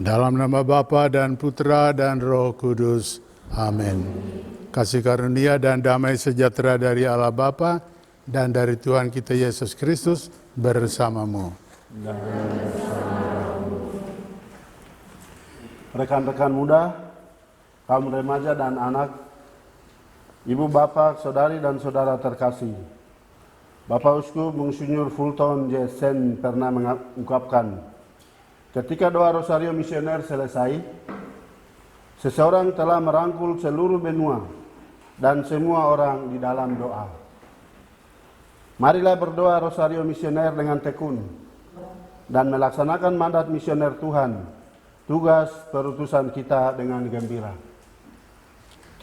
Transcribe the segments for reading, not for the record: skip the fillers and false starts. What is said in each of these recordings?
Dalam nama Bapa dan Putra dan Roh Kudus. Amin. Kasih karunia dan damai sejahtera dari Allah Bapa dan dari Tuhan kita Yesus Kristus bersamamu. Rekan-rekan muda, kaum remaja dan anak, ibu bapak, saudari dan saudara terkasih. Bapak Uskup Monsinyur Fulton J. Sen pernah mengungkapkan, ketika doa Rosario Misioner selesai, seseorang telah merangkul seluruh benua dan semua orang di dalam doa. Marilah berdoa Rosario Misioner dengan tekun dan melaksanakan mandat misioner Tuhan, tugas perutusan kita dengan gembira.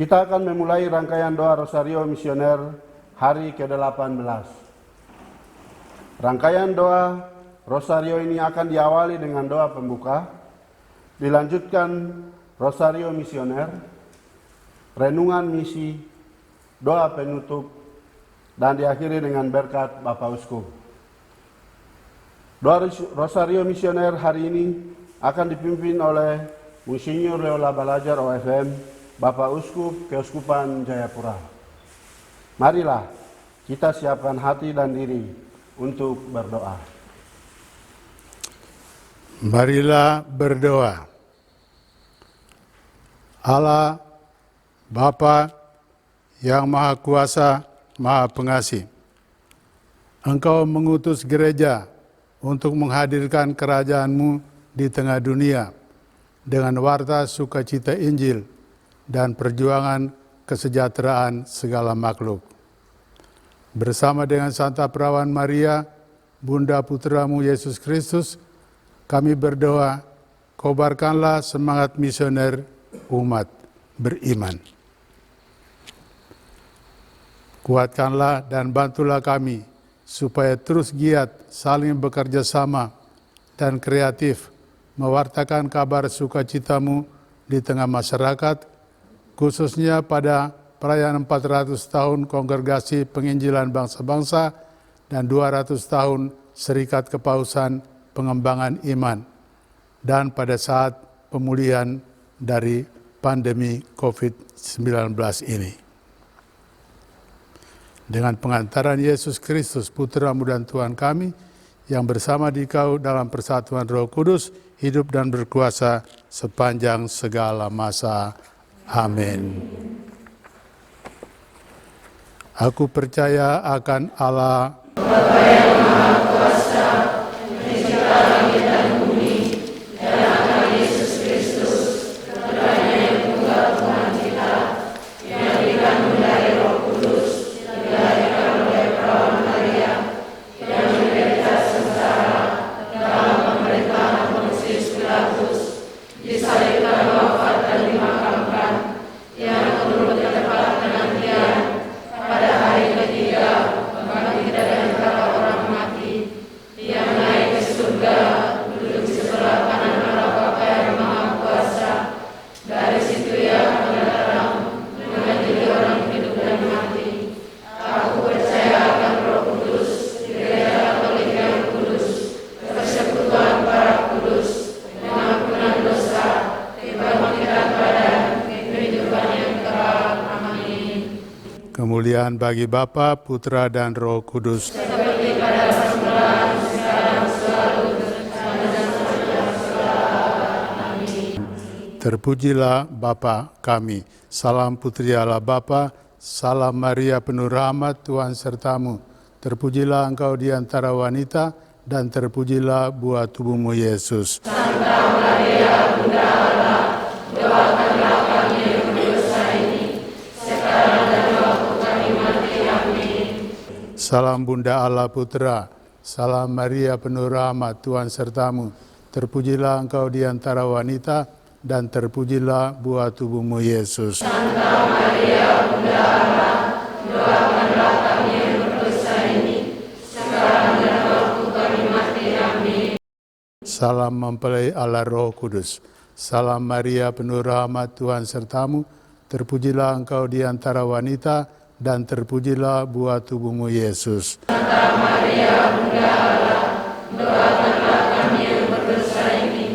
Kita akan memulai rangkaian doa Rosario Misioner hari ke-18. Rangkaian doa Rosario ini akan diawali dengan doa pembuka, dilanjutkan Rosario Misioner, renungan misi, doa penutup, dan diakhiri dengan berkat Bapak Uskup. Doa Rosario Misioner hari ini akan dipimpin oleh Monsinyur Leola Balajar OFM, Bapak Uskup Keuskupan Jayapura. Marilah kita siapkan hati dan diri untuk berdoa. Marilah berdoa. Allah, Bapa yang Maha Kuasa, Maha Pengasih, Engkau mengutus gereja untuk menghadirkan kerajaan-Mu di tengah dunia dengan warta sukacita Injil dan perjuangan kesejahteraan segala makhluk. Bersama dengan Santa Perawan Maria, Bunda Putramu Yesus Kristus, kami berdoa, kobarkanlah semangat misioner umat beriman. Kuatkanlah dan bantulah kami supaya terus giat saling bekerja sama dan kreatif mewartakan kabar sukacitamu di tengah masyarakat, khususnya pada perayaan 400 tahun Kongregasi Penginjilan Bangsa-Bangsa dan 200 tahun Serikat Kepausan Pengembangan Iman, dan pada saat pemulihan dari pandemi COVID-19 ini. Dengan pengantaran Yesus Kristus, Putra-Mu dan Tuhan kami, yang bersama Dikau dalam persatuan Roh Kudus, hidup dan berkuasa sepanjang segala masa. Amin. Aku percaya akan Allah, Bapa yang Maha Kuasa, pencipta langit dan bumi, dan akan Yesus Kristus, Putranya yang tunggal Tuhan kita, yang dikandung dari Roh Kudus, dilahirkan oleh Perawan Maria, yang menderita sengsara dalam pemerintahan Pontius Pilatus, disalibkan, wafat dan dimakamkan, yang menurut tempat penantian pada hari ketiga bangkit dari antara orang mati, Kemuliaan bagi Bapa, Putra, dan Roh Kudus. Seperti pada permulaan, sekarang, selalu, dan amin. Terpujilah Bapa kami. Salam Putri Allah Bapa, salam Maria penuh rahmat, Tuhan sertamu. Terpujilah engkau di antara wanita, dan terpujilah buah tubuhmu Yesus. Santa Maria, Bunda Allah, doakanlah kami yang berdosa ini, sekarang dan waktu kami mati. Amin. Salam Bunda Allah Putra, salam Maria penuh rahmat, Tuhan sertamu. Terpujilah engkau di antara wanita, dan terpujilah buah tubuhmu Yesus. Santa Maria, Bunda Allah, doakanlah kami yang berdosa ini, sekarang dan waktu kami mati. Amin. Salam mempelai Allah Roh Kudus. Salam Maria penuh rahmat, Tuhan sertamu. Terpujilah engkau di antara wanita, dan terpujilah buah tubuhmu Yesus. Santa Maria, Bunda Allah, doakanlah kami yang berdosa ini,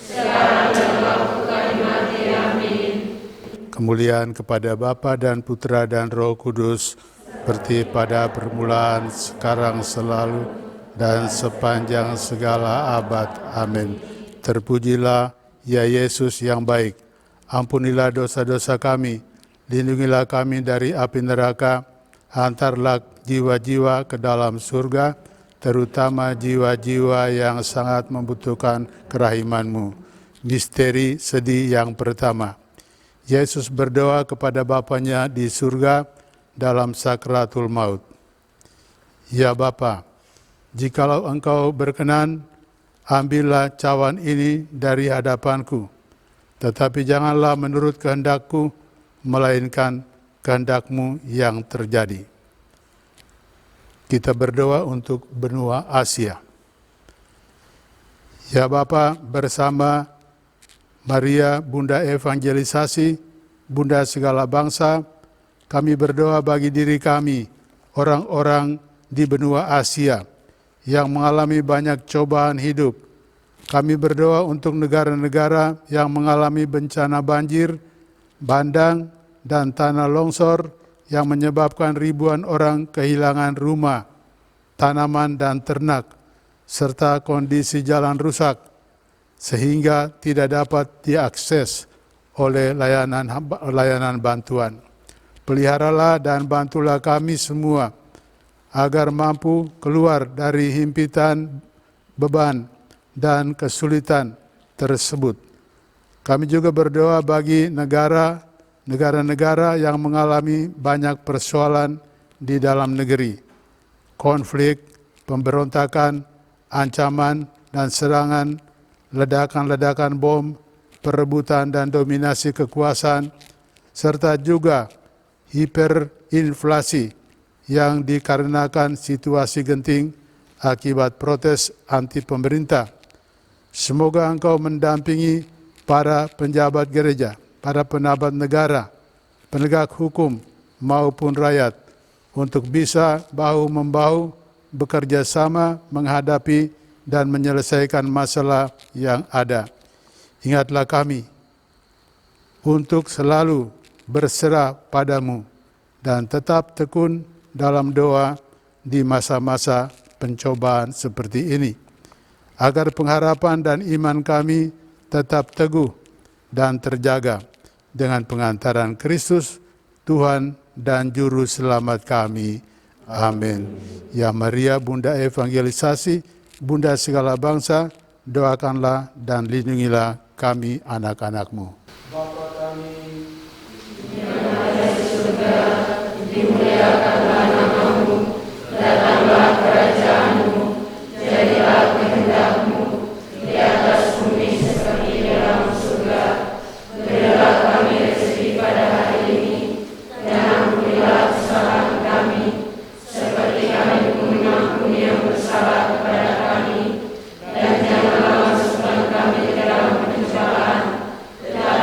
sekarang dan waktu kami mati. Amin. Kemuliaan kepada Bapa dan Putra dan Roh Kudus, seperti pada permulaan, sekarang, selalu, dan sepanjang segala abad. Amin. Terpujilah ya Yesus yang baik. Ampunilah dosa-dosa kami, lindungilah kami dari api neraka, hantarlah jiwa-jiwa ke dalam surga, terutama jiwa-jiwa yang sangat membutuhkan kerahiman-Mu. Misteri sedih yang pertama. Yesus berdoa kepada Bapanya di surga dalam sakratul maut. Ya Bapa, jikalau Engkau berkenan, ambillah cawan ini dari hadapanku. Tetapi janganlah menurut kehendakku, melainkan kehendak-Mu yang terjadi. Kita berdoa untuk benua Asia. Ya Bapa, bersama Maria, Bunda Evangelisasi, Bunda segala bangsa, kami berdoa bagi diri kami, orang-orang di benua Asia yang mengalami banyak cobaan hidup. Kami berdoa untuk negara-negara yang mengalami bencana banjir, bandang, dan tanah longsor yang menyebabkan ribuan orang kehilangan rumah, tanaman, dan ternak, serta kondisi jalan rusak, sehingga tidak dapat diakses oleh layanan bantuan. Peliharalah dan bantulah kami semua, agar mampu keluar dari himpitan beban dan kesulitan tersebut. Kami juga berdoa bagi negara-negara yang mengalami banyak persoalan di dalam negeri, konflik, pemberontakan, ancaman dan serangan, ledakan-ledakan bom, perebutan dan dominasi kekuasaan, serta juga hiperinflasi yang dikarenakan situasi genting akibat protes anti pemerintah. Semoga Engkau mendampingi para penjabat gereja, para pejabat negara, penegak hukum maupun rakyat untuk bisa bahu-membahu bekerja sama menghadapi dan menyelesaikan masalah yang ada. Ingatlah kami untuk selalu berserah padamu dan tetap tekun dalam doa di masa-masa pencobaan seperti ini, agar pengharapan dan iman kami tetap teguh dan terjaga dengan pengantaran Kristus, Tuhan dan Juru Selamat kami. Amin. Ya Maria, Bunda Evangelisasi, Bunda segala bangsa, doakanlah dan lindungilah kami anak-anak-Mu. Bapa kami Yang ada di surga, dimuliakanlah nama-Mu, datanglah kerajaan-Mu, jadilah kehendak-Mu di atas bumi seperti di dalam surga. Berilah kami rezeki pada hari ini, dan ampunilah kesalahan kami, seperti kami pun mengampuni yang bersalah kepada kami. Dan janganlah masukkan kami ke dalam pencobaan, tetapi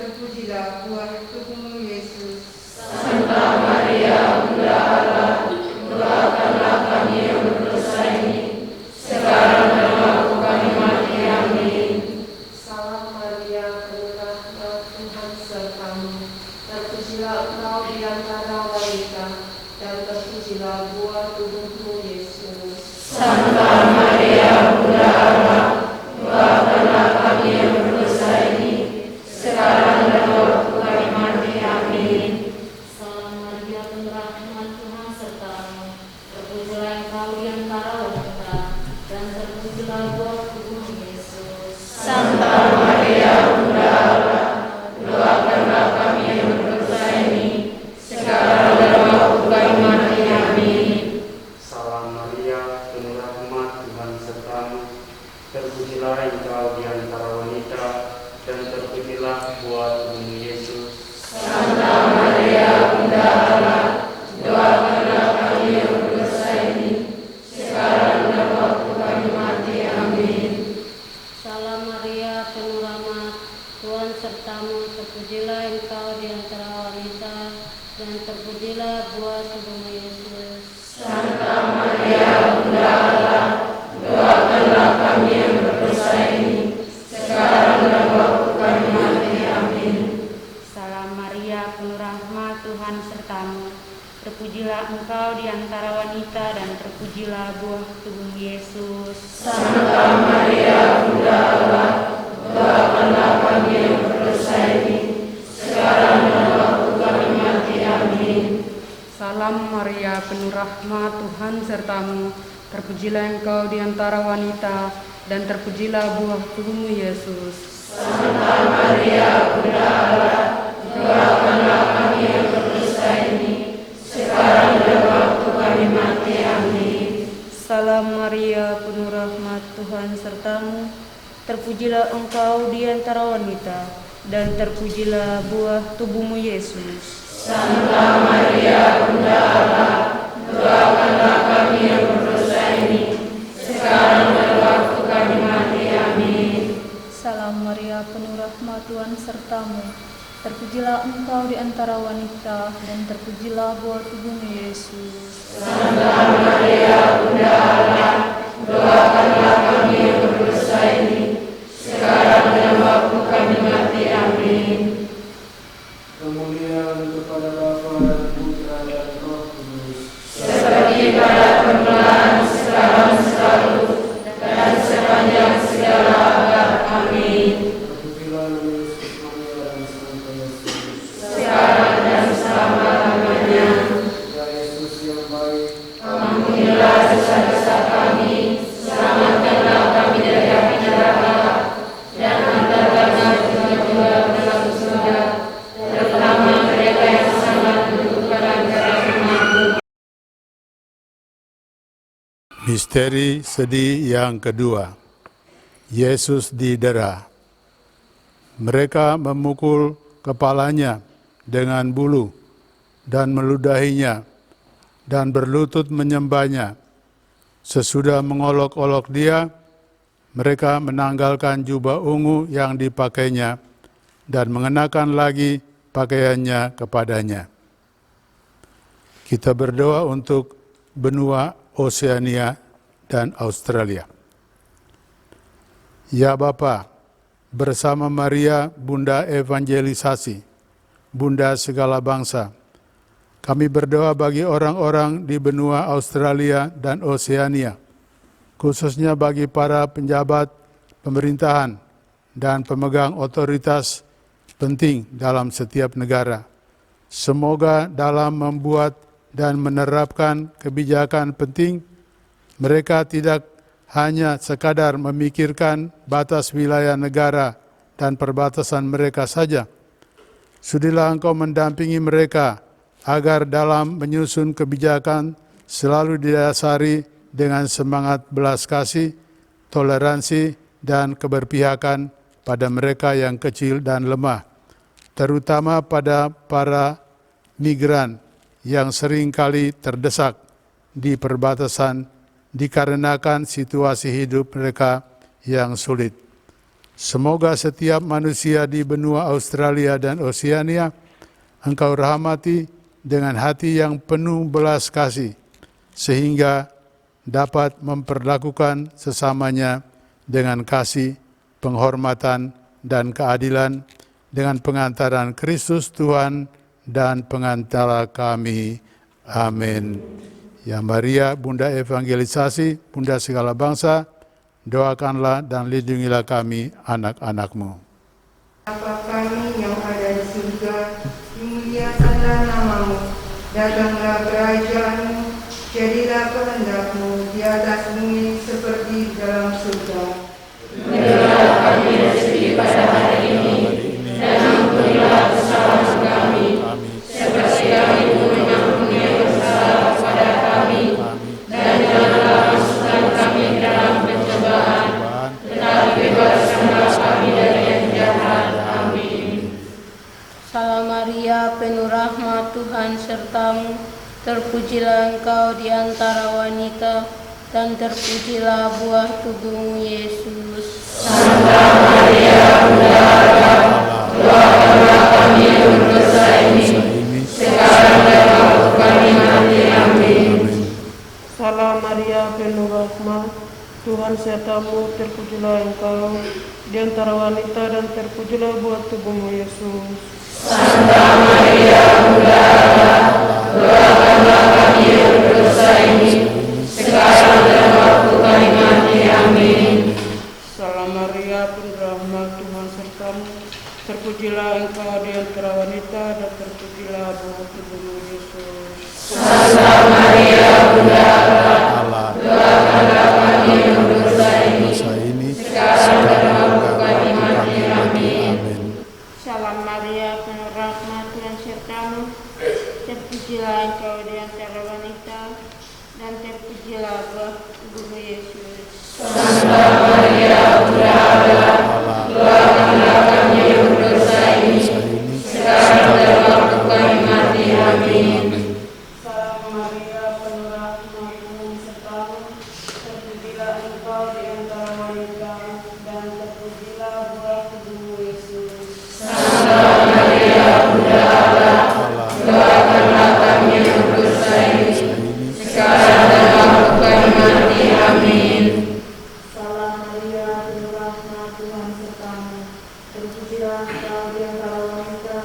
terpujilah buah tubuhmu Yesus. Santa Maria, Bunda Allah, doakanlah kami yang berdosa ini, sekarang dan waktu kami mati. Amin. Salam Maria, penuh rahmat, Tuhan sertamu. Terpujilah engkau di antara wanita, dan terpujilah buah tubuhmu Yesus. Santa Maria, Bunda Allah, doakanlah kami yang berdosa ini, sekarang dan waktu kami mati. Amin. Salam Maria, penuh rahmat, Tuhan sertamu. Terpujilah engkau di antara wanita, dan terpujilah buah tubuhmu Yesus. Santa Maria, Bunda Allah, doakanlah kami yang berdosa ini, sekarang dan waktu kami mati. Amin. Salam Maria, penuh rahmat, Tuhan sertamu. Terpujilah engkau di antara wanita, dan terpujilah buah tubuhmu Yesus. Santa Maria, Bunda Allah, doakanlah kami yang berdosa ini, sekarang dan waktu kami mati. Amin. Salam Maria, penuh rahmat, Tuhan sertamu. Terpujilah engkau di antara wanita, dan terpujilah buah tubuhmu Yesus. Santa Maria, Bunda Allah, doakanlah kami yang berdosa ini, sekarang dan waktu kami mati. Amin. Salam Maria, penuh rahmat, Tuhan sertamu. Terpujilah engkau di antara wanita, dan terpujilah buah tubuhmu Yesus. Santa Maria, Bunda Allah, doakanlah kami yang berdosa ini, sekarang dan waktu kami mati. Amin. Salam Maria, penuh rahmat, Tuhan sertamu. Terpujilah engkau di antara wanita, dan terpujilah buah tubuhmu Yesus. Santa Maria, Bunda Allah, doakanlah kami yang berdosa ini, sekarang dan waktu kami mati. Amin. Salam Maria, penuh rahmat, Tuhan sertamu. Terpujilah engkau di antara wanita, dan terpujilah buah tubuhmu Yesus. Santa Maria, Bunda Allah, doakanlah kami yang berdosa ini, sekarang dan waktu kami mati. Amin. Salam Maria, penuh rahmat, Tuhan sertamu. Terpujilah engkau di antara wanita, dan terpujilah buah tubuhmu Yesus. Santa Maria, Bunda Allah, doakanlah kami yang berdosa ini, sekarang dan waktu kami mati. Amin. Kemuliaan kepada Bapa dan Putra dan Roh Kudus. Seperti pada permulaan, sekarang, selalu, dan sepanjang segala abad. Amin. Terpujilah Yesus, Maria dan Santa Yesus. Sekarang dan selama-lamanya. Ya Yesus yang baik, Ampunilah dosa-dosa kami, selamatkanlah kami dari api neraka, dan antarkanlah jiwa-jiwa ke dalam surga, terutama mereka yang sangat membutuhkan rahmat-Mu. Misteri sedih yang kedua. Yesus didera. Mereka memukul kepalanya dengan bulu dan meludahinya dan berlutut menyembahnya. Sesudah mengolok-olok dia, mereka menanggalkan jubah ungu yang dipakainya dan mengenakan lagi pakaiannya kepadanya. Kita berdoa untuk benua Oseania dan Australia. Ya Bapa, bersama Maria, Bunda Evangelisasi, Bunda segala bangsa, kami berdoa bagi orang-orang di benua Australia dan Oseania, khususnya bagi para penjabat pemerintahan dan pemegang otoritas penting dalam setiap negara. Semoga dalam membuat dan menerapkan kebijakan penting, mereka tidak hanya sekadar memikirkan batas wilayah negara dan perbatasan mereka saja. Sudilah Engkau mendampingi mereka agar dalam menyusun kebijakan selalu didasari dengan semangat belas kasih, toleransi, dan keberpihakan pada mereka yang kecil dan lemah, terutama pada para migran yang seringkali terdesak di perbatasan dikarenakan situasi hidup mereka yang sulit. Semoga setiap manusia di benua Australia dan Oseania Engkau rahmati dengan hati yang penuh belas kasih, sehingga dapat memperlakukan sesamanya dengan kasih, penghormatan, dan keadilan dengan pengantaran Kristus Tuhan dan pengantara kami. Amin. Ya Maria, Bunda Evangelisasi, Bunda segala bangsa, doakanlah dan lindungilah kami, anak-anak-Mu. Bapa kami yang ada di surga, dimuliakanlah nama-Mu, datanglah kerajaan-Mu, jadilah kehendak-Mu di atas bumi seperti di dalam surga. Berilah kami rezeki pada hari ini, dan ampunilah kesalahan kami, seperti kami mengampuni yang bersalah kepada kami, dan janganlah masukkan kami ke dalam pencobaan, tetapi bebaskanlah kami dari yang jahat. Amin. Salam Maria, penuh rahmat, Tuhan sertamu, terpujilah engkau di antara wanita, dan terpujilah buah tubuhmu Yesus. Santa Maria, Bunda Allah, doakanlah kami yang berdosa ini, sekarang dan waktu kami mati. Amin. Salam Maria, penuh rahmat, Tuhan sertamu, terpujilah engkau di antara wanita, dan terpujilah buah tubuhmu Yesus. Santa Maria, Bunda Allah, doakanlah kami yang berdosa ini, sekarang dan waktu kami mati. Amin. Salam Maria, penuh rahmat, Tuhan sertamu, terpujilah engkau di antara wanita, dan terpujilah buah tubuhmu Yesus. Santa Maria, Bunda Allah, doakanlah kami yang berdosa ini, sekarang dan waktu kami mati. Amin. Salam Maria, penuh rahmat, Tuhan sertamu, terpujilah engkau di antara wanita, dan terpujilah buah tubuhmu Yesus. Santa Maria, Bunda Allah, doakanlah kami yang berdosa ini, sekarang dan waktu kami mati. Amin. Salam Maria, penuh rahmat, Tuhan sertamu, terpujilah engkau di antara wanita, dan terpujilah buah tubuhmu Yesus. Santa Maria, Bunda Allah, doakanlah kami yang berdosa ini, sekarang dan waktu kami mati. Amin. Salam Maria, penuh rahmat, Tuhan sertamu, terpujilah engkau di antara wanita,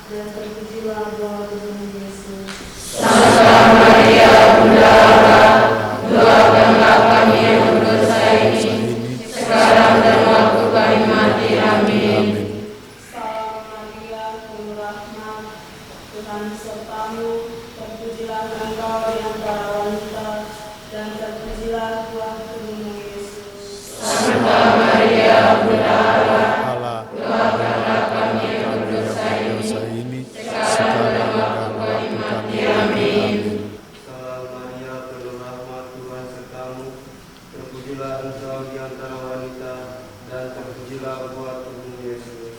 dan terpujilah buah tubuhmu Yesus. Santa Maria, Bunda Allah, doakanlah kami yang berdosa ini, sekarang dan waktu kami mati. Amin. Salam Maria, penuh rahmat, Tuhan sertamu, terpujilah engkau di antara wanita, dan terpujilah buah tubuhmu Yesus. Santa Maria, Bunda Allah, doakanlah kami yang berdosa ini, sekarang dan waktu kami mati. Amin. Salam Maria, penuh rahmat, Tuhan sertamu, terpujilah engkau di antara wanita, dan terpujilah buah tubuhmu Yesus.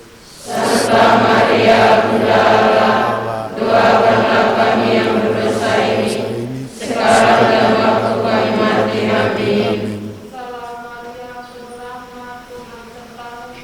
Santa Maria, Bunda Allah, doakanlah kami yang berdosa ini, sekarang dan waktu kami mati. Amin. Salam Maria, penuh rahmat, Tuhan sertamu,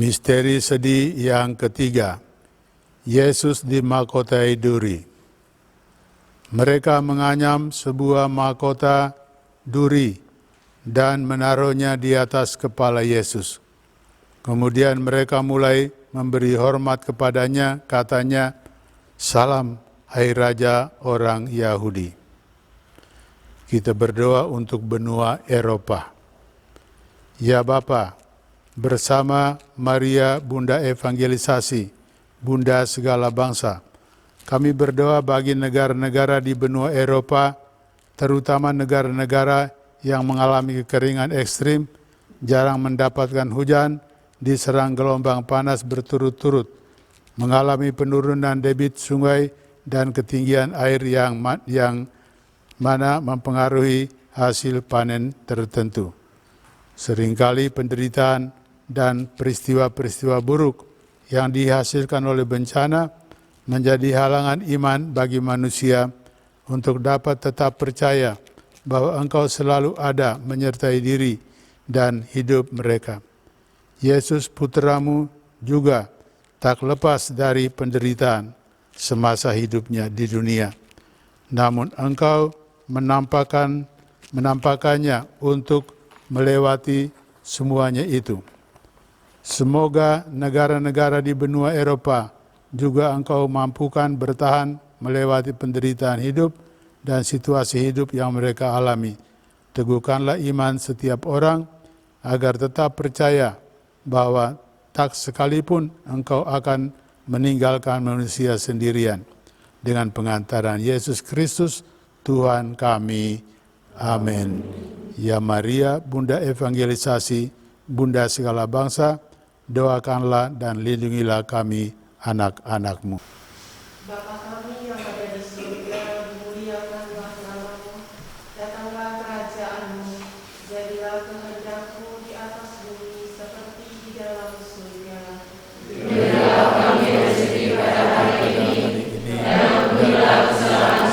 Misteri sedih yang ketiga, Yesus dimahkotai duri. Mereka menganyam sebuah mahkota duri dan menaruhnya di atas kepala Yesus. Kemudian mereka mulai memberi hormat kepadanya, katanya, "Salam, hai Raja orang Yahudi." Kita berdoa untuk benua Eropa. Ya Bapa, bersama Maria Bunda Evangelisasi, Bunda segala bangsa, kami berdoa bagi negara-negara di benua Eropa, terutama negara-negara yang mengalami kekeringan ekstrim, jarang mendapatkan hujan, diserang gelombang panas berturut-turut, mengalami penurunan debit sungai dan ketinggian air yang mana mempengaruhi hasil panen tertentu. Seringkali penderitaan dan peristiwa-peristiwa buruk yang dihasilkan oleh bencana menjadi halangan iman bagi manusia untuk dapat tetap percaya bahwa Engkau selalu ada menyertai diri dan hidup mereka. Yesus Putramu juga tak lepas dari penderitaan semasa hidupnya di dunia. Namun Engkau menampakkannya untuk melewati semuanya itu. Semoga negara-negara di benua Eropa juga Engkau mampukan bertahan melewati penderitaan hidup dan situasi hidup yang mereka alami. Teguhkanlah iman setiap orang agar tetap percaya bahwa tak sekalipun Engkau akan meninggalkan manusia sendirian. Dengan pengantaran Yesus Kristus, Tuhan kami. Amin. Ya Maria, Bunda Evangelisasi, Bunda segala bangsa, doakanlah dan lindungilah kami, anak-anak-Mu. Bapa kami yang ada di surga, dimuliakanlah namamu, datanglah kerajaan-Mu, jadilah kehendak-Mu di atas bumi seperti di dalam surga. Berilah kami rezeki pada hari ini, dan ampunilah kesalahan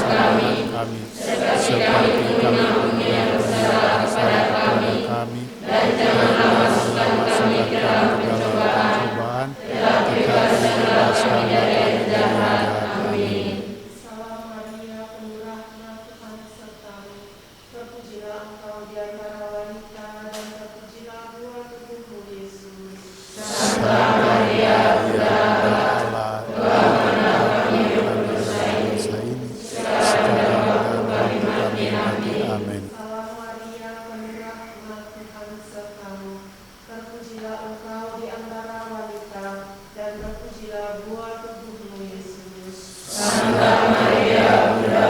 kami, seperti kami mengampuni yang bersalah kepada kami, dan janganlah masukkan kami ke dalam pencobaan, tetapi bebaskanlah kami dari yang jahat. Amin. Salam Maria, penuh rahmat, Tuhan sertamu, terpujilah Engkau di antara wanita, dan terpujilah buah tubuhmu Yesus. Santa Maria, Bunda Allah, doakanlah kami yang berdosa ini, sekarang dan waktu kami mati. Amin. Salam Maria, penuh rahmat, Tuhan sertamu, terpujilah Engkau di antara wanita, dan terpujilah buah tubuhmu Yesus. Santa Maria, Bunda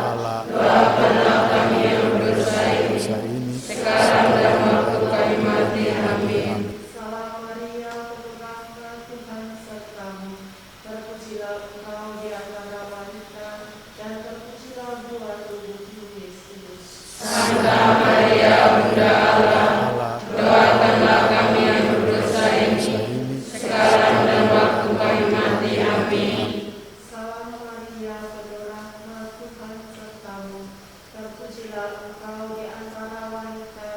Allah, doakanlah kami yang berdosa ini, sekarang dan waktu kami mati. Amin. Salam Maria, penuh rahmat, Tuhan sertamu, terpujilah Engkau di antara wanita, dan terpujilah buah tubuhmu Yesus. Santa Maria, Bunda Allah, doakanlah kami yang berdosa ini, sekarang dan waktu kami mati. Amin. Salam Maria, penuh rahmat, Tuhan sertamu, terpujilah Engkau di antara wanita,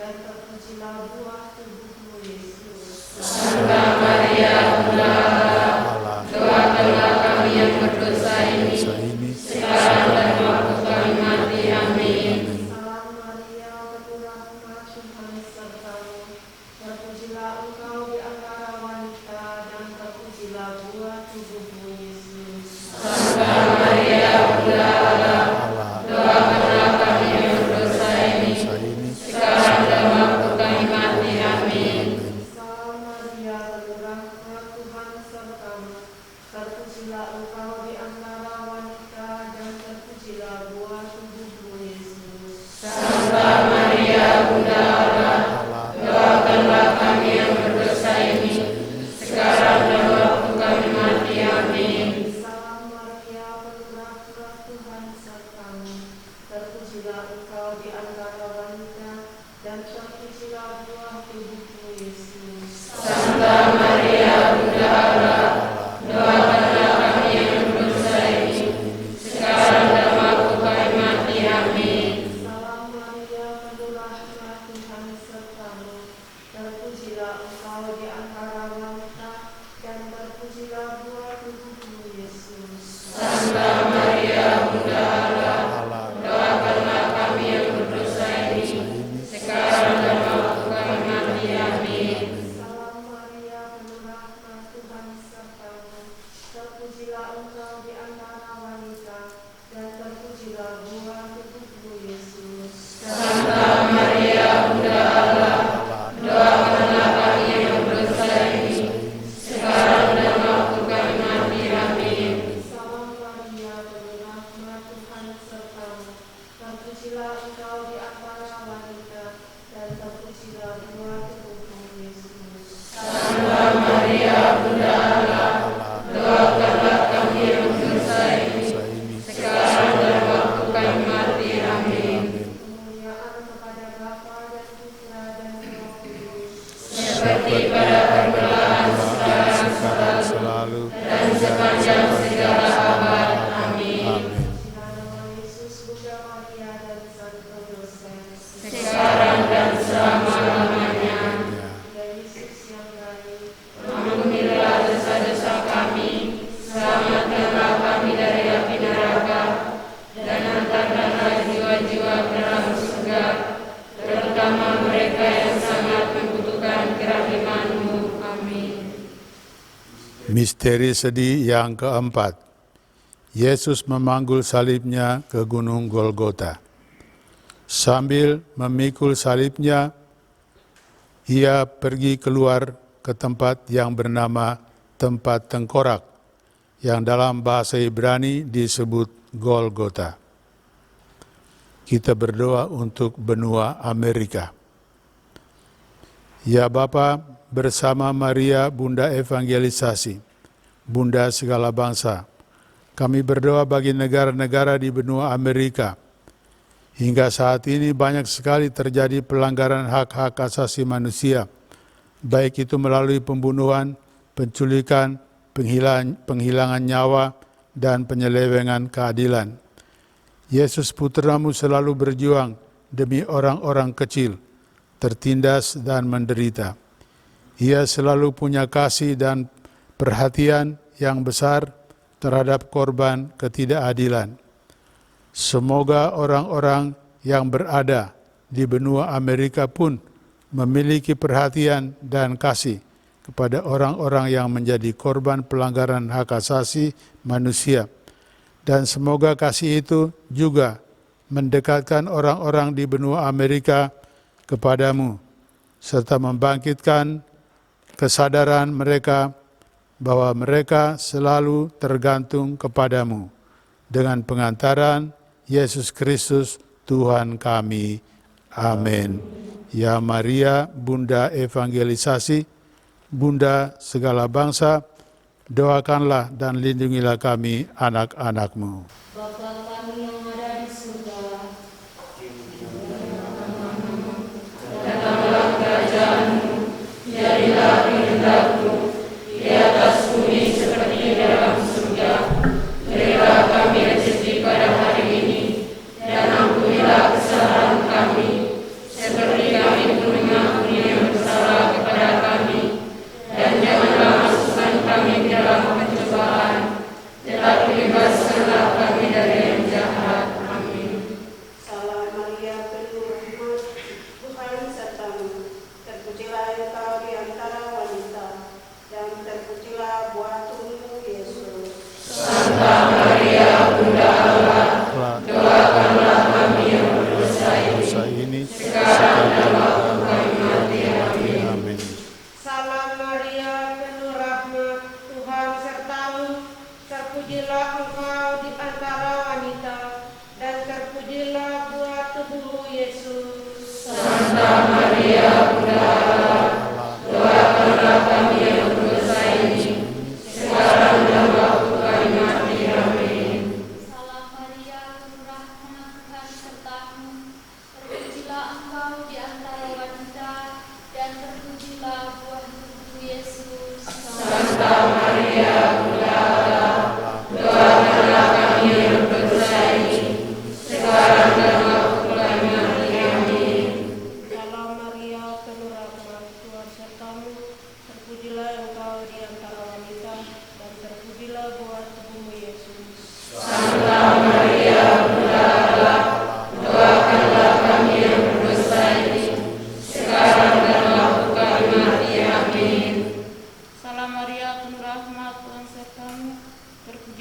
dan terpujilah buah tubuhmu Yesus. Santa Maria, Bunda Allah, doakanlah kami yang berdosa ini, sekarang dan waktu kami mati. Amin. Salam Maria, penuh rahmat, Tuhan sertamu, terpujilah Engkau di antara wanita, dan terpujilah buah tubuhmu Yesus. Santa Maria, Bunda Allah, doakanlah kami yang berdosa ini, sekarang dan waktu kami mati. Amin. Salam Maria, penuh rahmat, Tuhan sertamu, terpujilah Engkau di antara wanita, dan terpujilah buah tubuhmu Yesus. Santa Maria, Bunda Allah, doakanlah kami yang berdosa ini, sekarang dan waktu kami mati. Amin. Salam Maria, penuh rahmat, Tuhan sertamu, terpujilah Engkau di antara wanita, dan terpujilah buah tubuhmu Yesus. Santa Maria, Bunda Allah, doakanlah kami yang berdosa ini, sekarang dan waktu kami mati. Amin. Salam Maria, penuh rahmat, Tuhan terpujilah Engkau di antara wanita, dan terpujilah buah tubuhmu Yesus. Santa Maria Bunda Allah, doakanlah kami yang berdosa ini, sekarang dan waktu kami mati. Amin. Salam Maria, penuh rahmat, Tuhan sertamu. Terpujilah Engkau di antara wanita, dan terpujilah buah tubuhmu Yesus. Santa Maria Bunda Allah, doakanlah kami yang berdosa ini, sekarang dan waktu kami mati. Amin. Kemuliaan kepada Bapa dan Putra dan Roh Kudus. Seperti pada permulaan, sekarang, selalu, dan sepanjang segala abad. Amin. Nama Yesus, Bunda Maria dan Santo Yosef. Sekarang dan selama-lamanya. Ya Yesus yang baik, Ampunilah dosa-dosa kami, selamatkanlah kami dari api neraka, dan hantarkanlah jiwa-jiwa ke dalam surga, terutama mereka yang sangat membutuhkan kerahiman-Mu. Amin. Misteri sedih yang keempat. Yesus memanggul salibnya ke Gunung Golgota. Sambil memikul salibnya, ia pergi keluar ke tempat yang bernama tempat tengkorak, yang dalam bahasa Ibrani disebut Golgota. Kita berdoa untuk benua Amerika. Ya Bapa, bersama Maria, Bunda Evangelisasi, Bunda segala bangsa, kami berdoa bagi negara-negara di benua Amerika. Hingga saat ini banyak sekali terjadi pelanggaran hak-hak asasi manusia, baik itu melalui pembunuhan, penculikan, penghilangan nyawa, dan penyelewengan keadilan. Yesus Putra-Mu selalu berjuang demi orang-orang kecil, tertindas dan menderita. Ia selalu punya kasih dan perhatian yang besar terhadap korban ketidakadilan. Semoga orang-orang yang berada di benua Amerika pun memiliki perhatian dan kasih kepada orang-orang yang menjadi korban pelanggaran hak asasi manusia. Dan semoga kasih itu juga mendekatkan orang-orang di benua Amerika kepadamu, serta membangkitkan kesadaran mereka bahwa mereka selalu tergantung kepadamu dengan pengantaran Yesus Kristus Tuhan kami. Amin. Ya Maria, Bunda Evangelisasi, Bunda segala bangsa, doakanlah dan lindungilah kami anak-anak-Mu. Bapa kami yang ada di surga, Datanglah kerajaan-Mu, jadilah kehendak-Mu di atas bumi seperti di dalam surga. Berilah kami rezeki pada hari ini, dan ampunilah kesalahan kami, seperti kami pun mengampuni yang bersalah kepada kami. Dan janganlah masukkan kami ke dalam pencobaan, tetapi bebaskanlah kami dari yang jahat. Amin. Salam Maria, penuh rahmat, Tuhan sertamu. Terpujilah Engkau di antara wanita, dan terpujilah buah tubuhmu Yesus. Santa Maria Bunda Allah, doakanlah kami yang berdosa ini, sekarang dan waktu kami mati. Amin. Salam Maria, penuh rahmat, Tuhan sertamu. Terpujilah Engkau di antara wanita, dan terpujilah buah tubuhmu Yesus. Santa Maria Bunda Allah, doakanlah kami yang berdosa ini, sekarang dan waktu kami mati. Amin. Salam Maria, penuh rahmat, Tuhan sertamu. Terpujilah engkau di antara wanita, dan terpujilah buah tubuhmu Yesus. Santa Maria Bunda Allah, doakanlah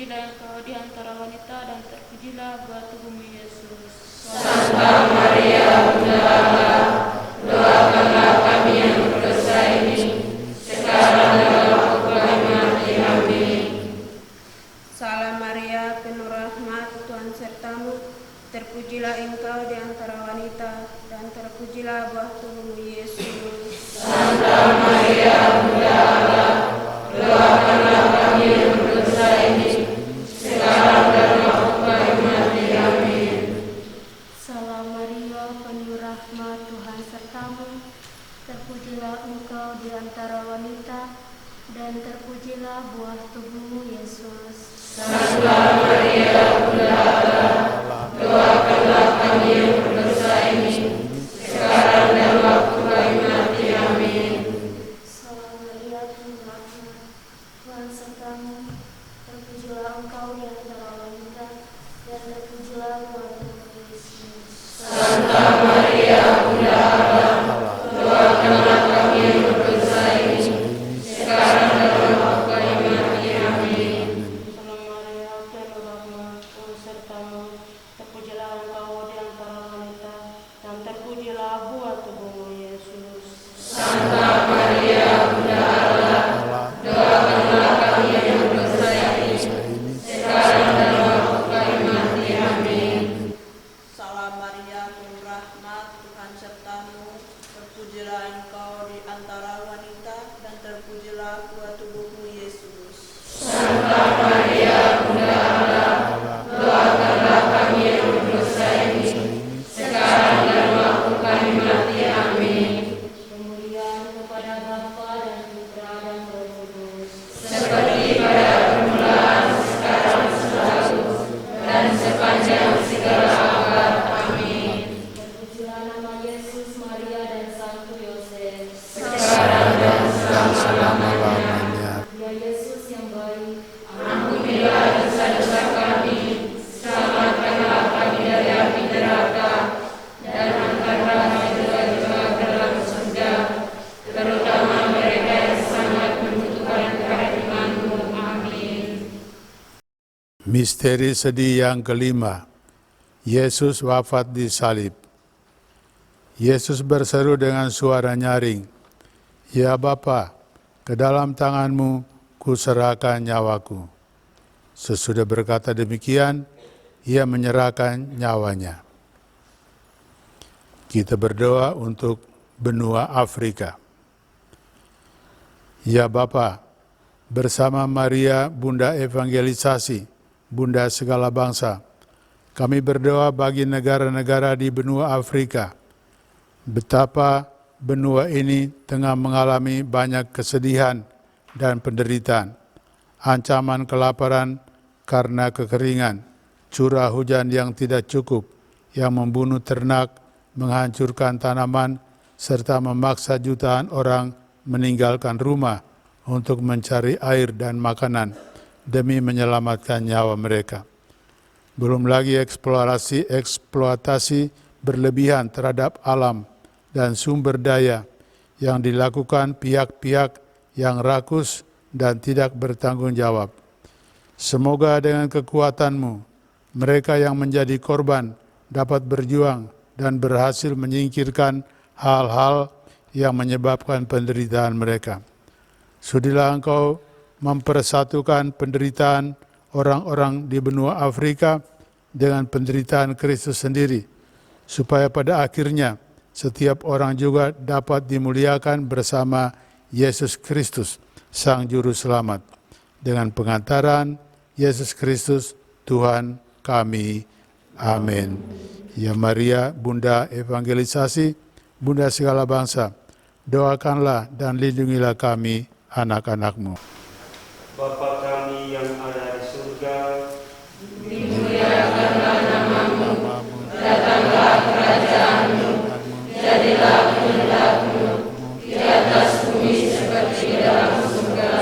terpujilah Engkau di antara wanita dan terpujilah buah tubuhmu Yesus. Santa Maria, Bunda Allah, doakanlah kami yang berdosa ini, sekarang dan waktu kami mati. Amin. Salam Maria, penuh rahmat, Tuhan sertamu. Terpujilah Engkau di antara wanita dan terpujilah buah tubuhmu Yesus. Santa Maria, Bunda Allah, doakanlah kami yang berdosa ini, sekarang dan waktu kami mati. Amin. Salam Maria, penuh rahmat, Tuhan sertamu. Terpujilah Engkau di antara wanita dan terpujilah buah tubuhmu Yesus. Santa Maria, Bunda Allah, doakanlah kami yang berdosa ini, sekarang dan waktu kami mati. Amin. Salam Maria, penuh rahmat, Tuhan sertamu. Terpujilah Engkau di antara wanita dan terpujilah buah tubuhmu Yesus. Santa Maria, Bunda Allah, doakanlah kami yang berdosa ini, sekarang dan waktu kami mati. Amin. Salam Maria, penuh rahmat, Tuhan sertamu. Terpujilah Engkau di antara wanita dan terpujilah buah tubuhmu Yesus. Santa Maria, Bunda Allah, doakanlah kami yang berdosa ini, sekarang dan waktu kami mati. Amin. Salam Maria, penuh rahmat, Tuhan sertamu. Terpujilah Engkau di antara wanita dan terpujilah buah tubuhmu Yesus. Santa Maria, Bunda Allah, doakanlah kami yang berdosa ini, sekarang dan waktu kami mati. Amin. Kemuliaan kepada Bapa dan Putra dan Roh Kudus. Seperti pada permulaan, sekarang, selalu, dan sepanjang segala abad. Amin. Terpujilah nama Yesus, Maria dan Santo Yosef. Sekarang dan selama-lamanya. Ya Yesus yang baik, Ampunilah dosa-dosa kami, selamatkanlah kami dari api neraka, dan angkatlah jiwa-jiwa ke dalam surga, terutama mereka yang sangat membutuhkan kehadiran-Mu. Amin. Misteri sedih yang kelima, Yesus wafat di salib. Yesus berseru dengan suara nyaring, "Ya Bapa, ke dalam tangan-Mu kuserahkan nyawaku." Sesudah berkata demikian, ia menyerahkan nyawanya. Kita berdoa untuk benua Afrika. Ya Bapa, bersama Maria, Bunda Evangelisasi, Bunda segala bangsa, kami berdoa bagi negara-negara di benua Afrika. Betapa benua ini tengah mengalami banyak kesedihan dan penderitaan, ancaman kelaparan karena kekeringan, curah hujan yang tidak cukup, yang membunuh ternak, menghancurkan tanaman, serta memaksa jutaan orang meninggalkan rumah untuk mencari air dan makanan demi menyelamatkan nyawa mereka. Belum lagi eksploitasi berlebihan terhadap alam dan sumber daya yang dilakukan pihak-pihak yang rakus dan tidak bertanggung jawab. Semoga dengan kekuatan-Mu, mereka yang menjadi korban dapat berjuang dan berhasil menyingkirkan hal-hal yang menyebabkan penderitaan mereka. Sudilah Engkau mempersatukan penderitaan orang-orang di benua Afrika dengan penderitaan Kristus sendiri, supaya pada akhirnya setiap orang juga dapat dimuliakan bersama Yesus Kristus, Sang Juru Selamat, dengan pengantaran Yesus Kristus, Tuhan kami. Amin. Ya Maria, Bunda Evangelisasi, Bunda segala bangsa, doakanlah dan lindungilah kami, anak-anak-Mu. Bapa kami yang ada di surga, Dimuliakanlah nama-Mu, datanglah kerajaan-Mu, jadilah kehendak-Mu di atas bumi seperti di dalam surga.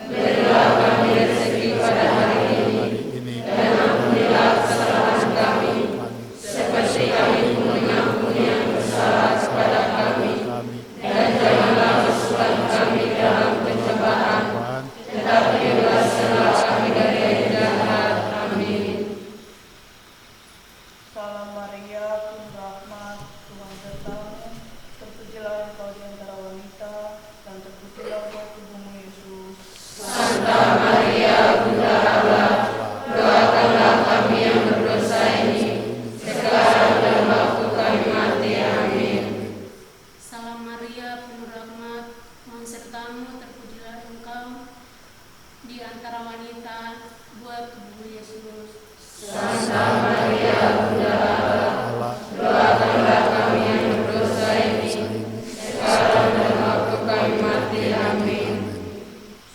Berilah kami rezeki pada hari ini, dan ampunilah kesalahan kami, seperti kami pun mengampuni yang bersalah kepada kami. Dan janganlah masukkan kami dalam pencobaan, tetapi bebaskanlah kami dari yang jahat. antara wanita, buat tubuh Yesus. Santa Maria Bunda Allah, doakanlah kami yang berdosa ini, sekarang dan waktu kami mati. Amin.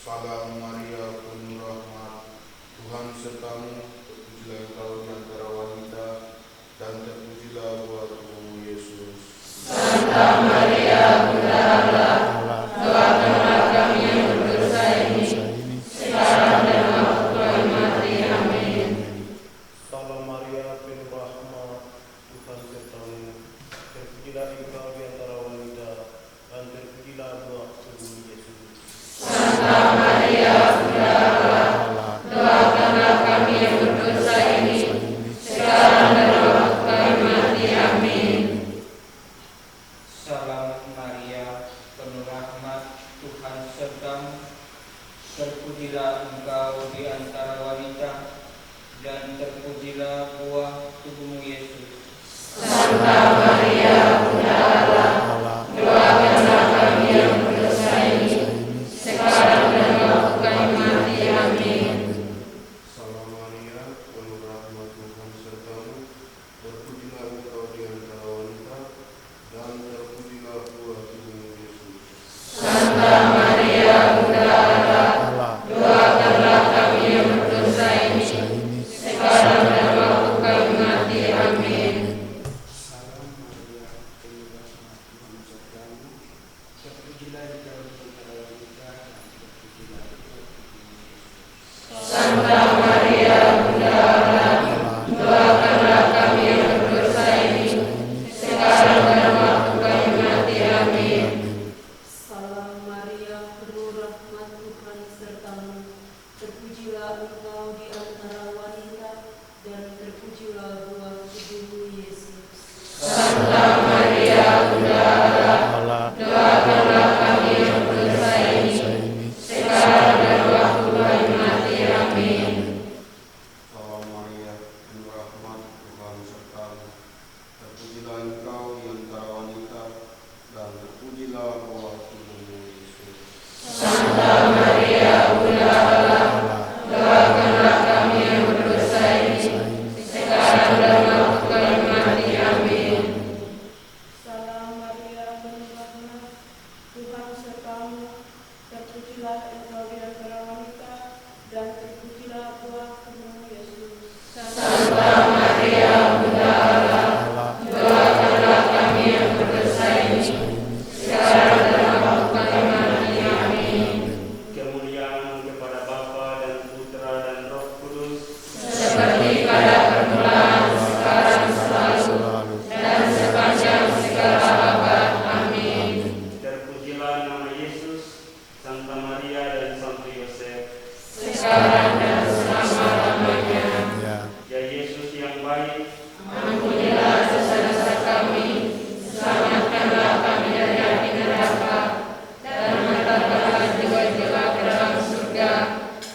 Salam Maria, penuh rahmat, Tuhan sertamu, terpujilah engkau di antara wanita, dan terpujilah buah tubuhmu Yesus. Santa Maria Bunda Allah, doakanlah kami yang berdosa ini, sekarang dan waktu kami mati. Amin. Salam Maria, penuh rahmat, Tuhan sertamu, terpujilah engkau di antara wanita, dan terpujilah buah tubuhmu Yesus. Santa Maria Bunda Allah, doakanlah kami yang berdosa ini, sekarang dan waktu kami mati. Amin. Salam Maria, penuh rahmat, Tuhan sertamu, terpujilah engkau di antara wanita, dan terpujilah buah tubuhmu Yesus. Santa Maria Bunda Allah, doakanlah kami yang berdosa ini, sekarang dan waktu kami mati. Amin. Salam Maria, penuh rahmat, Tuhan sertamu, terpujilah engkau di antara wanita, dan terpujilah buah tubuhmu Yesus. Santa Maria Bunda Allah, doakanlah kami yang berdosa ini, sekarang dan waktu kami mati. Amin. Salam Maria, penuh rahmat, Tuhan sertamu, terpujilah engkau di antara wanita, dan terpujilah buah tubuhmu Yesus. Santa Maria Bunda Allah, doakanlah kami yang berdosa ini, sekarang dan waktu kami mati. Amin. Salam Maria, penuh rahmat, Tuhan sertamu, terpujilah engkau di antara wanita, dan terpujilah buah tubuhmu Yesus. Santa Maria Bunda Allah, doakanlah kami yang berdosa ini, sekarang dan waktu kami mati. Amin. Salam Maria, penuh rahmat, Tuhan sertamu, terpujilah engkau di antara wanita, dan terpujilah buah tubuhmu Yesus. Santa Maria Bunda Allah, doakanlah kami yang berdosa ini, sekarang dan waktu kami mati. Amin. Salam Maria, penuh rahmat, Tuhan sertamu, terpujilah engkau di antara wanita, dan terpujilah buah tubuhmu Yesus. Santa Maria Bunda Allah, doakanlah kami yang berdosa ini, sekarang dan waktu kami mati. Amin. Kemuliaan kepada Bapa dan Putra dan Roh Kudus, Seperti pada permulaan, sekarang, selalu, dan sepanjang segala abad. Amin. terpujilah nama Yesus, Santa Maria dan Santo Yosef. Sekarang dan selama-lamanya. Ya Yesus yang baik, Ampunilah dosa-dosa kami, selamatkanlah kami dari api neraka, dan hantarkanlah jiwa-jiwa ke dalam surga,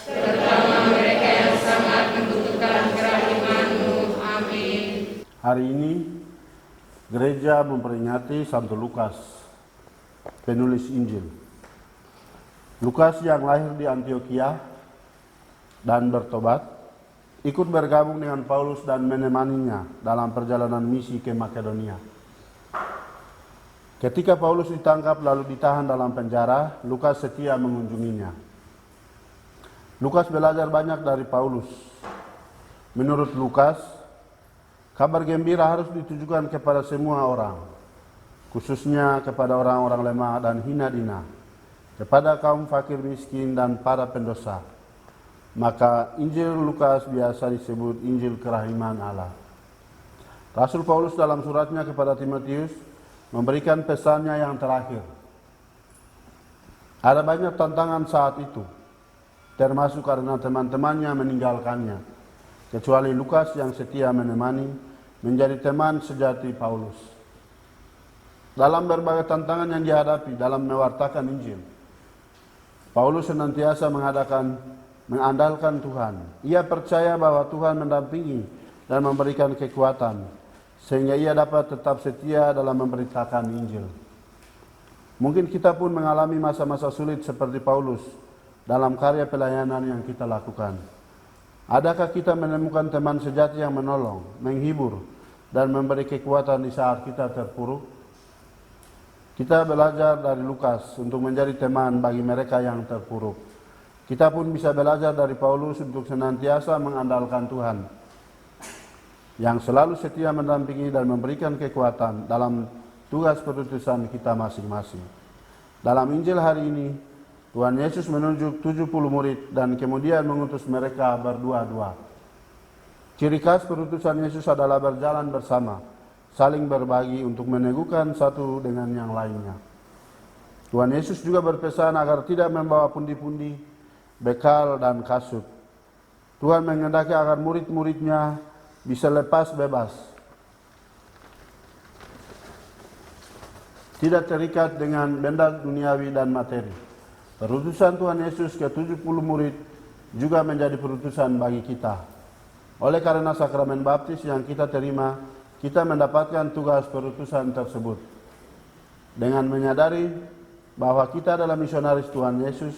terutama mereka yang sangat membutuhkan kerahiman-Mu. Amin. Hari ini gereja memperingati Santo Lukas, penulis Injil. Lukas yang lahir di Antioquia dan bertobat, ikut bergabung dengan Paulus dan menemaninya dalam perjalanan misi ke Makedonia. Ketika Paulus ditangkap lalu ditahan dalam penjara, Lukas setia mengunjunginya. Lukas belajar banyak dari Paulus. Menurut Lukas, kabar gembira harus ditujukan kepada semua orang, khususnya kepada orang-orang lemah dan hina dina, kepada kaum fakir miskin dan para pendosa. Maka Injil Lukas biasa disebut Injil Kerahiman Allah. Rasul Paulus dalam suratnya kepada Timotius memberikan pesannya yang terakhir. Ada banyak tantangan saat itu, termasuk karena teman-temannya meninggalkannya, kecuali Lukas yang setia menemani, menjadi teman sejati Paulus. Dalam berbagai tantangan yang dihadapi dalam mewartakan Injil, Paulus senantiasa mengandalkan Tuhan. Ia percaya bahwa Tuhan mendampingi dan memberikan kekuatan, sehingga ia dapat tetap setia dalam memberitakan Injil. Mungkin kita pun mengalami masa-masa sulit seperti Paulus, dalam karya pelayanan yang kita lakukan. Adakah kita menemukan teman sejati yang menolong, menghibur, dan memberi kekuatan di saat kita terpuruk? Kita belajar dari Lukas untuk menjadi teman bagi mereka yang terpuruk. Kita pun bisa belajar dari Paulus untuk senantiasa mengandalkan Tuhan, yang selalu setia mendampingi dan memberikan kekuatan dalam tugas perutusan kita masing-masing. Dalam Injil hari ini, Tuhan Yesus menunjuk 70 murid dan kemudian mengutus mereka berdua-dua. Ciri khas perutusan Yesus adalah berjalan bersama, saling berbagi untuk meneguhkan satu dengan yang lainnya. Tuhan Yesus juga berpesan agar tidak membawa pundi-pundi, bekal, dan kasut. Tuhan menghendaki agar murid-muridnya bisa lepas bebas, tidak terikat dengan benda duniawi dan materi. Perutusan Tuhan Yesus ke-70 murid juga menjadi perutusan bagi kita. Oleh karena sakramen baptis yang kita terima, kita mendapatkan tugas perutusan tersebut. Dengan menyadari bahwa kita adalah misionaris Tuhan Yesus,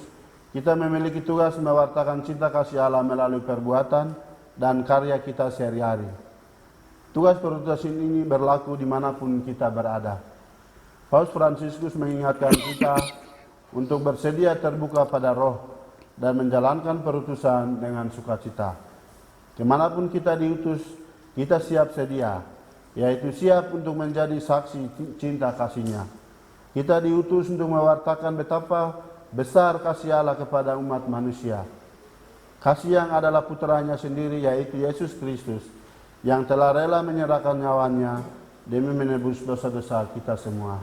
kita memiliki tugas mewartakan cinta kasih Allah melalui perbuatan dan karya kita sehari-hari. Tugas perutusan ini berlaku dimanapun kita berada. Paus Fransiskus mengingatkan kita untuk bersedia terbuka pada roh dan menjalankan perutusan dengan sukacita. Kemanapun kita diutus, kita siap sedia, yaitu siap untuk menjadi saksi cinta kasih-Nya. Kita diutus untuk mewartakan betapa besar kasih Allah kepada umat manusia. Kasih yang adalah putranya sendiri, yaitu Yesus Kristus, yang telah rela menyerahkan nyawanya demi menebus dosa-dosa kita semua.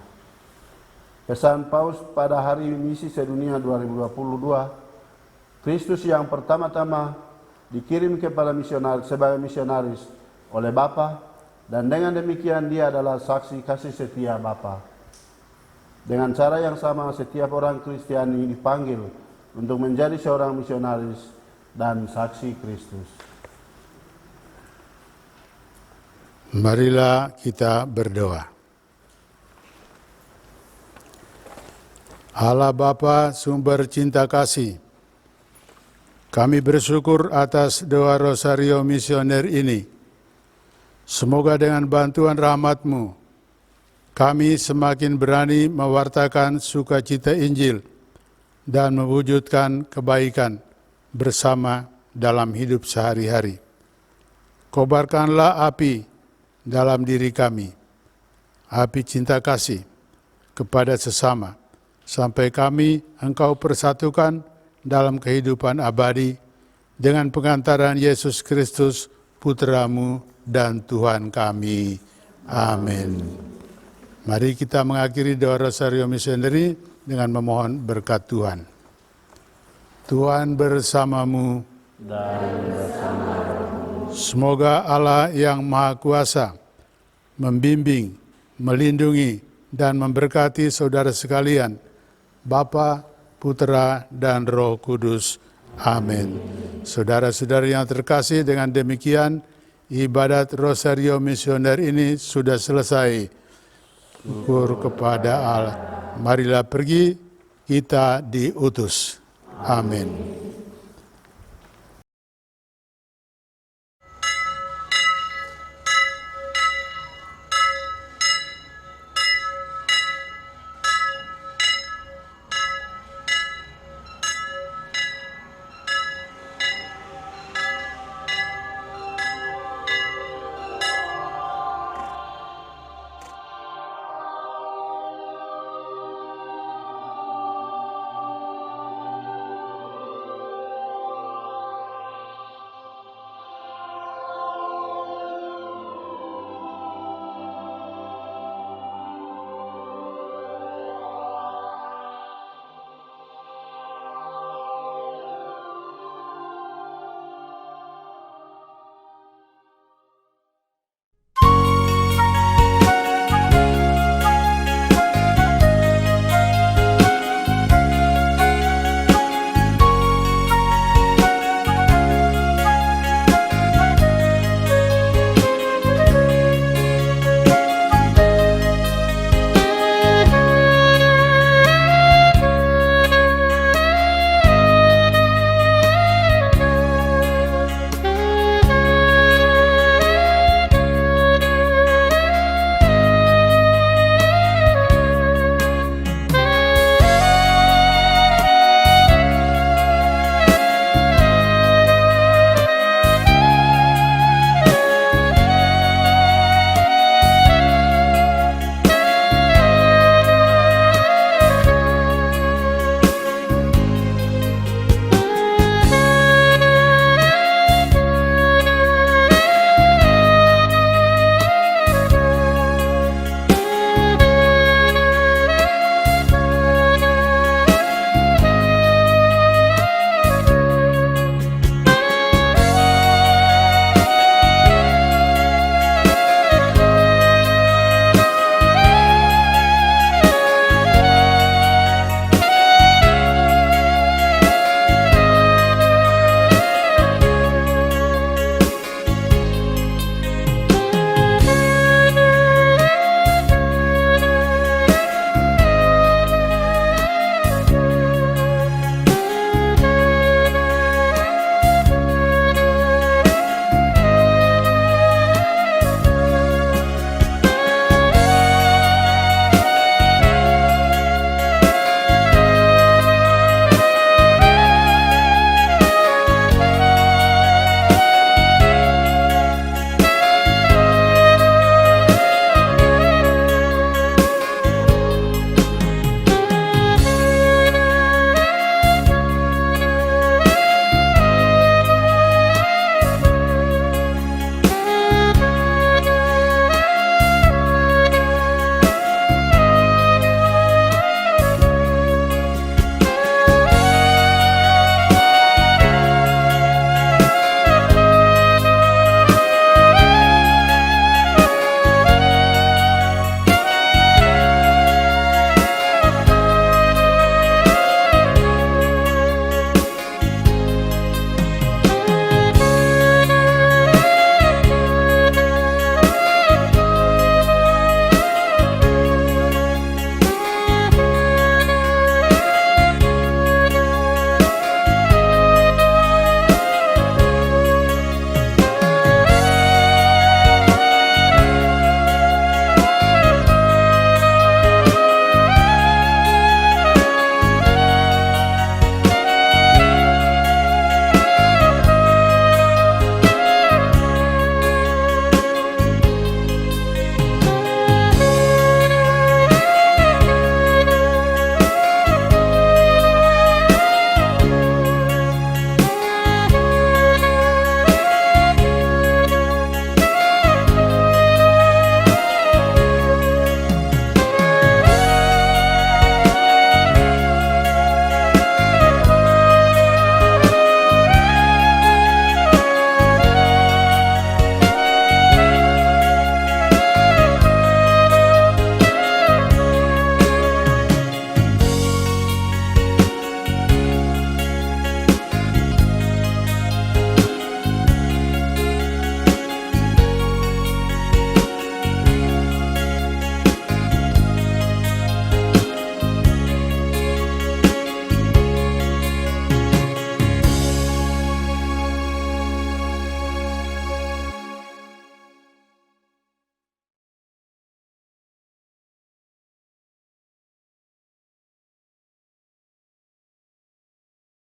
Pesan Paus pada Hari Misi Sedunia 2022, Kristus yang pertama-tama dikirim kepada sebagai misionaris oleh Bapa, dan dengan demikian dia adalah saksi kasih setia Bapa. Dengan cara yang sama, setiap orang Kristiani dipanggil untuk menjadi seorang misionaris dan saksi Kristus. Marilah kita berdoa. Allah Bapa, sumber cinta kasih, kami bersyukur atas doa Rosario Misioner ini. Semoga dengan bantuan rahmat-Mu, kami semakin berani mewartakan sukacita Injil dan mewujudkan kebaikan bersama dalam hidup sehari-hari. Kobarkanlah api dalam diri kami, api cinta kasih kepada sesama, sampai kami Engkau persatukan dalam kehidupan abadi dengan pengantaran Yesus Kristus, Putra-Mu dan Tuhan kami. Amin. Mari kita mengakhiri doa Rosario Missionary dengan memohon berkat Tuhan. Tuhan bersamamu Dan bersama-Mu. Semoga Allah yang Maha Kuasa membimbing, melindungi, dan memberkati saudara sekalian, Bapa, Putra, dan Roh Kudus. Amin. Saudara-saudari yang terkasih, dengan demikian ibadat Rosario Misioner ini sudah selesai. Syukur kepada Allah. Marilah pergi, kita diutus. Amin.